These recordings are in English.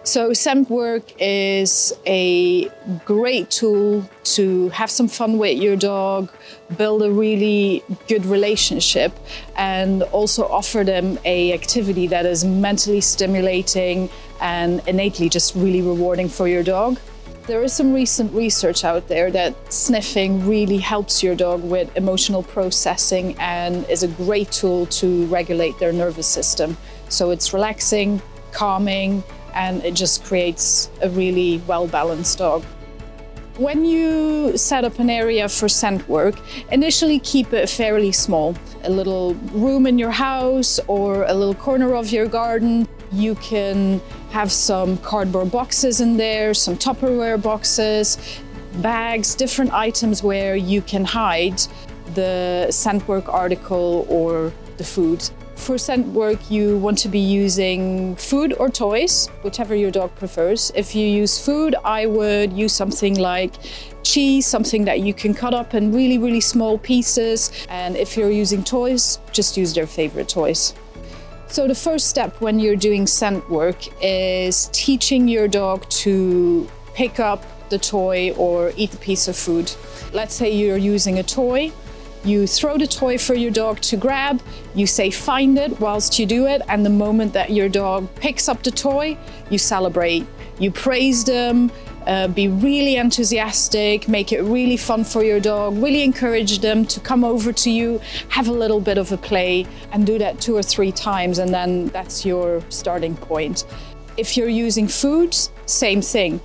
So scent work is a great tool to have some fun with your dog, build a really good relationship, and also offer them an activity that is mentally stimulating and innately just really rewarding for your dog. There is some recent research out there that sniffing really helps your dog with emotional processing and is a great tool to regulate their nervous system. So it's relaxing, calming, and it just creates a really well-balanced dog. When you set up an area for scent work, initially keep it fairly small. A little room in your house or a little corner of your garden. You can have some cardboard boxes in there, some Tupperware boxes, bags, different items where you can hide the scent work article or the food. For scent work, you want to be using food or toys, whichever your dog prefers. If you use food, I would use something like cheese, something that you can cut up in really, really small pieces. And if you're using toys, just use their favorite toys. So the first step when you're doing scent work is teaching your dog to pick up the toy or eat a piece of food. Let's say you're using a toy. You throw the toy for your dog to grab, you say find it whilst you do it, and the moment that your dog picks up the toy, you celebrate. You praise them, be really enthusiastic, make it really fun for your dog, really encourage them to come over to you, have a little bit of a play, and do that 2 or 3 times, and then that's your starting point. If you're using food, same thing.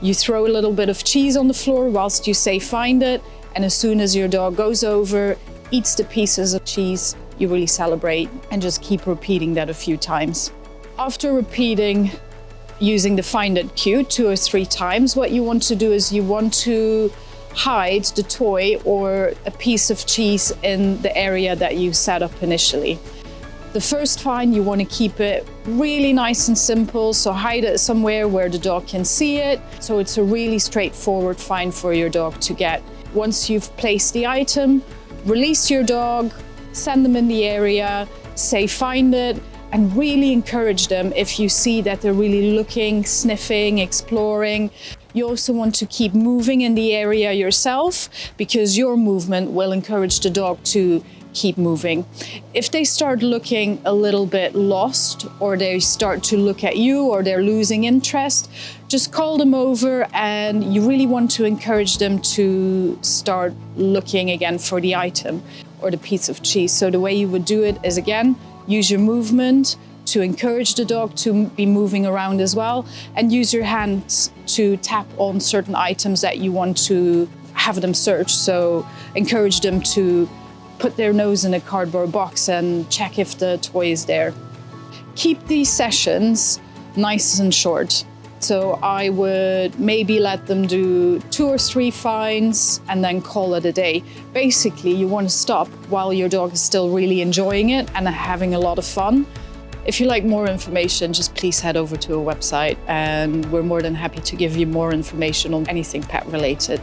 You throw a little bit of cheese on the floor whilst you say find it, and as soon as your dog goes over, eats the pieces of cheese, you really celebrate, and just keep repeating that a few times. After repeating using the find it cue 2 or 3 times, what you want to do is you want to hide the toy or a piece of cheese in the area that you set up initially. The first find, you want to keep it really nice and simple, so hide it somewhere where the dog can see it. So it's a really straightforward find for your dog to get. Once you've placed the item, release your dog, send them in the area, say find it, and really encourage them if you see that they're really looking, sniffing, exploring. You also want to keep moving in the area yourself because your movement will encourage the dog to keep moving. If they start looking a little bit lost or they start to look at you or they're losing interest, just call them over, and you really want to encourage them to start looking again for the item or the piece of cheese. So the way you would do it is, again, use your movement to encourage the dog to be moving around as well, and use your hands to tap on certain items that you want to have them search. So encourage them to put their nose in a cardboard box and check if the toy is there. Keep these sessions nice and short. So I would maybe let them do 2 or 3 finds and then call it a day. Basically, you want to stop while your dog is still really enjoying it and having a lot of fun. If you like more information, just please head over to our website, and we're more than happy to give you more information on anything pet related.